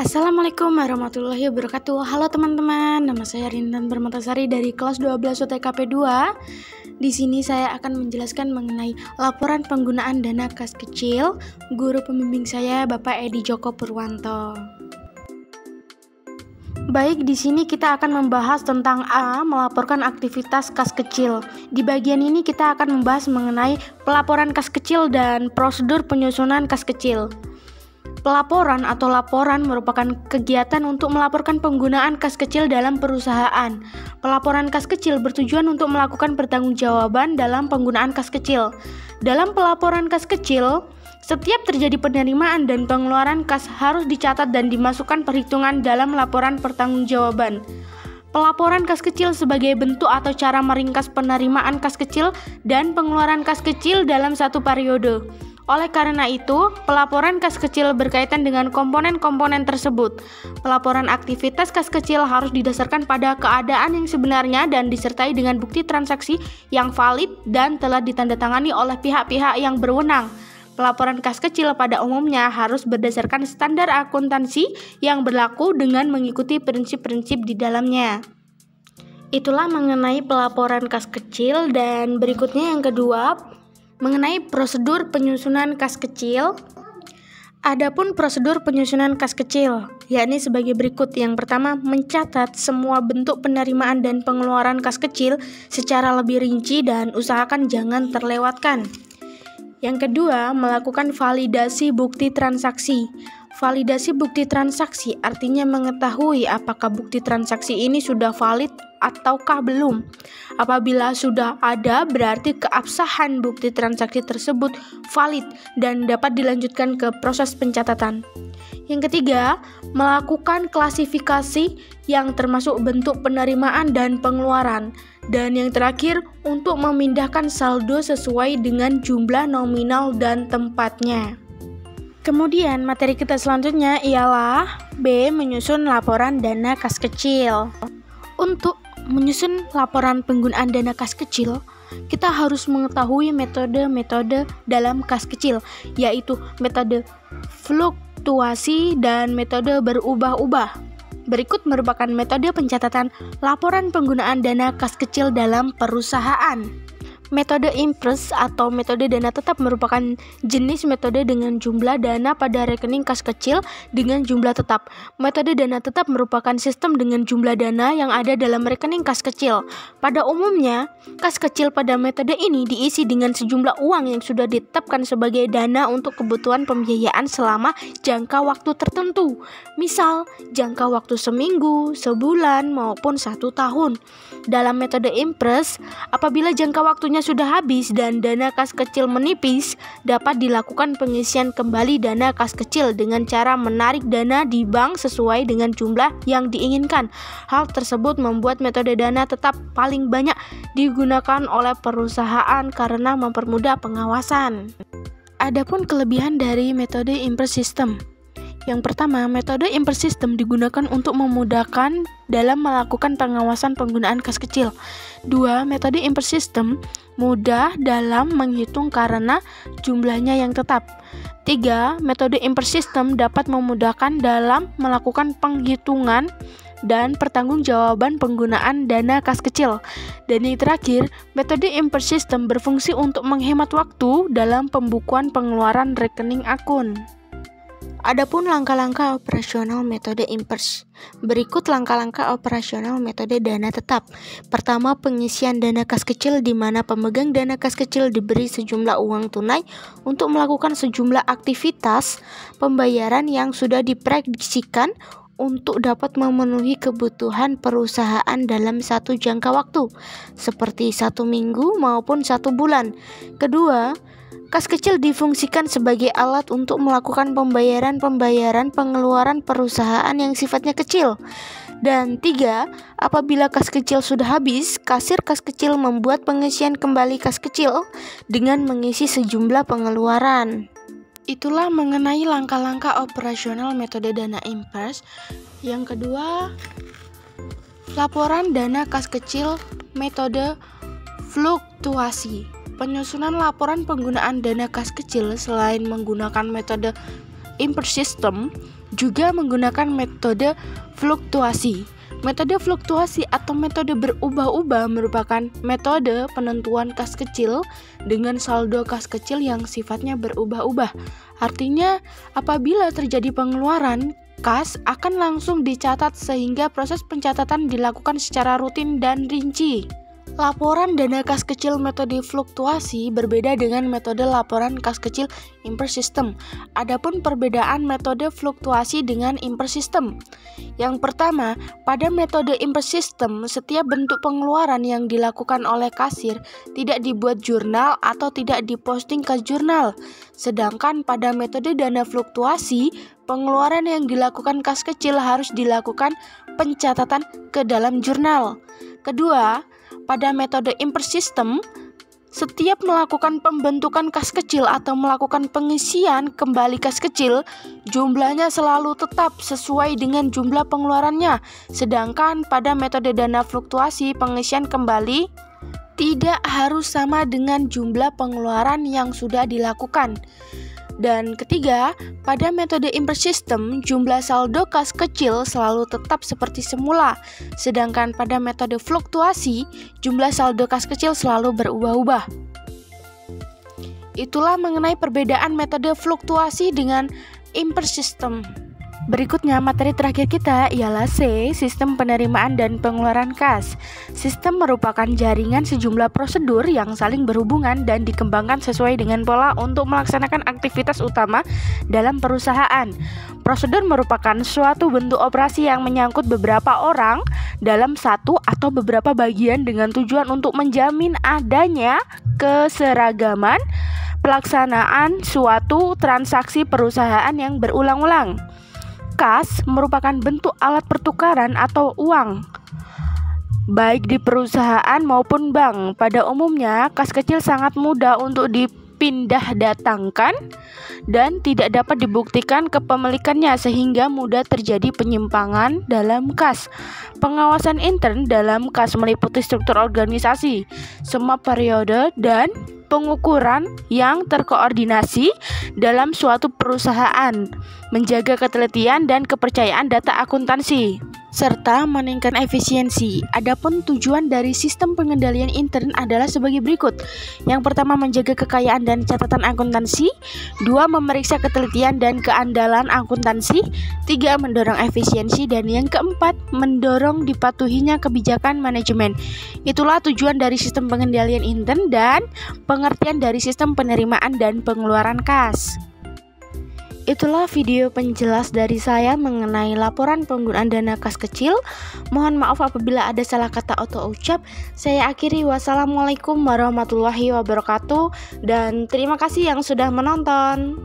Assalamualaikum warahmatullahi wabarakatuh. Halo teman-teman, nama saya Rintan Permatasari dari kelas 12 UTKP 2. Di sini saya akan menjelaskan mengenai laporan penggunaan dana kas kecil. Guru pembimbing saya Bapak Edi Joko Purwanto. Baik, di sini kita akan membahas tentang melaporkan aktivitas kas kecil. Di bagian ini kita akan membahas mengenai pelaporan kas kecil dan prosedur penyusunan kas kecil. Pelaporan atau laporan merupakan kegiatan untuk melaporkan penggunaan kas kecil dalam perusahaan. Pelaporan kas kecil bertujuan untuk melakukan pertanggungjawaban dalam penggunaan kas kecil. Dalam pelaporan kas kecil, setiap terjadi penerimaan dan pengeluaran kas harus dicatat dan dimasukkan perhitungan dalam laporan pertanggungjawaban. Pelaporan kas kecil sebagai bentuk atau cara meringkas penerimaan kas kecil dan pengeluaran kas kecil dalam satu periode. Oleh karena itu, pelaporan kas kecil berkaitan dengan komponen-komponen tersebut. Pelaporan aktivitas kas kecil harus didasarkan pada keadaan yang sebenarnya dan disertai dengan bukti transaksi yang valid dan telah ditandatangani oleh pihak-pihak yang berwenang. Pelaporan kas kecil pada umumnya harus berdasarkan standar akuntansi yang berlaku dengan mengikuti prinsip-prinsip di dalamnya. Itulah mengenai pelaporan kas kecil, dan berikutnya yang kedua, mengenai prosedur penyusunan kas kecil. Adapun prosedur penyusunan kas kecil, yakni sebagai berikut. Yang pertama, mencatat semua bentuk penerimaan dan pengeluaran kas kecil secara lebih rinci dan usahakan jangan terlewatkan. Yang kedua, melakukan validasi bukti transaksi. Validasi bukti transaksi artinya mengetahui apakah bukti transaksi ini sudah valid ataukah belum. Apabila sudah ada, berarti keabsahan bukti transaksi tersebut valid dan dapat dilanjutkan ke proses pencatatan. Yang ketiga, melakukan klasifikasi yang termasuk bentuk penerimaan dan pengeluaran. Dan yang terakhir, untuk memindahkan saldo sesuai dengan jumlah nominal dan tempatnya. Kemudian materi kita selanjutnya ialah B. Menyusun laporan dana kas kecil. Untuk menyusun laporan penggunaan dana kas kecil, kita harus mengetahui metode-metode dalam kas kecil, yaitu metode fluktuasi dan metode berubah-ubah. Berikut merupakan metode pencatatan laporan penggunaan dana kas kecil dalam perusahaan. Metode impres atau metode dana tetap merupakan jenis metode dengan jumlah dana pada rekening kas kecil dengan jumlah tetap. Metode dana tetap merupakan sistem dengan jumlah dana yang ada dalam rekening kas kecil. Pada umumnya, kas kecil pada metode ini diisi dengan sejumlah uang yang sudah ditetapkan sebagai dana untuk kebutuhan pembiayaan selama jangka waktu tertentu. Misal, jangka waktu seminggu, sebulan, maupun 1 tahun. Dalam metode impres, apabila jangka waktunya sudah habis dan dana kas kecil menipis, dapat dilakukan pengisian kembali dana kas kecil dengan cara menarik dana di bank sesuai dengan jumlah yang diinginkan. Hal tersebut membuat metode dana tetap paling banyak digunakan oleh perusahaan karena mempermudah pengawasan. Adapun kelebihan dari metode impres system. Yang pertama, metode impres system digunakan untuk memudahkan dalam melakukan pengawasan penggunaan kas kecil. 2. Metode impres system mudah dalam menghitung karena jumlahnya yang tetap. 3. Metode impres system dapat memudahkan dalam melakukan penghitungan dan pertanggungjawaban penggunaan dana kas kecil. Dan yang terakhir, metode impres system berfungsi untuk menghemat waktu dalam pembukuan pengeluaran rekening akun. Adapun langkah-langkah operasional metode impres. Berikut langkah-langkah operasional metode dana tetap. Pertama, pengisian dana kas kecil, di mana pemegang dana kas kecil diberi sejumlah uang tunai untuk melakukan sejumlah aktivitas pembayaran yang sudah diprediksikan untuk dapat memenuhi kebutuhan perusahaan dalam satu jangka waktu, seperti 1 minggu maupun 1 bulan. Kedua, kas kecil difungsikan sebagai alat untuk melakukan pembayaran pengeluaran perusahaan yang sifatnya kecil. Dan 3, apabila kas kecil sudah habis, kasir kas kecil membuat pengisian kembali kas kecil dengan mengisi sejumlah pengeluaran. Itulah mengenai langkah-langkah operasional metode dana impres. Yang kedua, laporan dana kas kecil metode fluktuasi. Penyusunan laporan penggunaan dana kas kecil selain menggunakan metode impres system, juga menggunakan metode fluktuasi. Metode fluktuasi atau metode berubah-ubah merupakan metode penentuan kas kecil dengan saldo kas kecil yang sifatnya berubah-ubah. Artinya, apabila terjadi pengeluaran, kas akan langsung dicatat sehingga proses pencatatan dilakukan secara rutin dan rinci. Laporan dana kas kecil metode fluktuasi berbeda dengan metode laporan kas kecil imper system. Adapun perbedaan metode fluktuasi dengan imper system. Yang pertama, pada metode imper system, setiap bentuk pengeluaran yang dilakukan oleh kasir tidak dibuat jurnal atau tidak diposting ke jurnal. Sedangkan pada metode dana fluktuasi, pengeluaran yang dilakukan kas kecil harus dilakukan pencatatan ke dalam jurnal. Kedua, pada metode imper system, setiap melakukan pembentukan kas kecil atau melakukan pengisian kembali kas kecil, jumlahnya selalu tetap sesuai dengan jumlah pengeluarannya. Sedangkan pada metode dana fluktuasi, pengisian kembali tidak harus sama dengan jumlah pengeluaran yang sudah dilakukan. Dan ketiga, pada metode imper system, jumlah saldo kas kecil selalu tetap seperti semula. Sedangkan pada metode fluktuasi, jumlah saldo kas kecil selalu berubah-ubah. Itulah mengenai perbedaan metode fluktuasi dengan imper system. Berikutnya, materi terakhir kita ialah C, sistem penerimaan dan pengeluaran kas. Sistem merupakan jaringan sejumlah prosedur yang saling berhubungan dan dikembangkan sesuai dengan pola untuk melaksanakan aktivitas utama dalam perusahaan. Prosedur merupakan suatu bentuk operasi yang menyangkut beberapa orang dalam satu atau beberapa bagian dengan tujuan untuk menjamin adanya keseragaman pelaksanaan suatu transaksi perusahaan yang berulang-ulang. Kas merupakan bentuk alat pertukaran atau uang, baik di perusahaan maupun bank. Pada umumnya, kas kecil sangat mudah untuk dipindah datangkan dan tidak dapat dibuktikan kepemilikannya sehingga mudah terjadi penyimpangan dalam kas. Pengawasan intern dalam kas meliputi struktur organisasi, semua periode dan pengukuran yang terkoordinasi dalam suatu perusahaan, menjaga ketelitian dan kepercayaan data akuntansi, serta meningkatkan efisiensi. Adapun tujuan dari sistem pengendalian intern adalah sebagai berikut. Yang pertama, menjaga kekayaan dan catatan akuntansi. 2, memeriksa ketelitian dan keandalan akuntansi. 3, mendorong efisiensi. Dan yang keempat, mendorong dipatuhinya kebijakan manajemen. Itulah tujuan dari sistem pengendalian intern dan pengertian dari sistem penerimaan dan pengeluaran kas. Itulah video penjelas dari saya mengenai laporan penggunaan dana kas kecil. Mohon maaf apabila ada salah kata atau ucap. Saya akhiri, wassalamualaikum warahmatullahi wabarakatuh, dan terima kasih yang sudah menonton.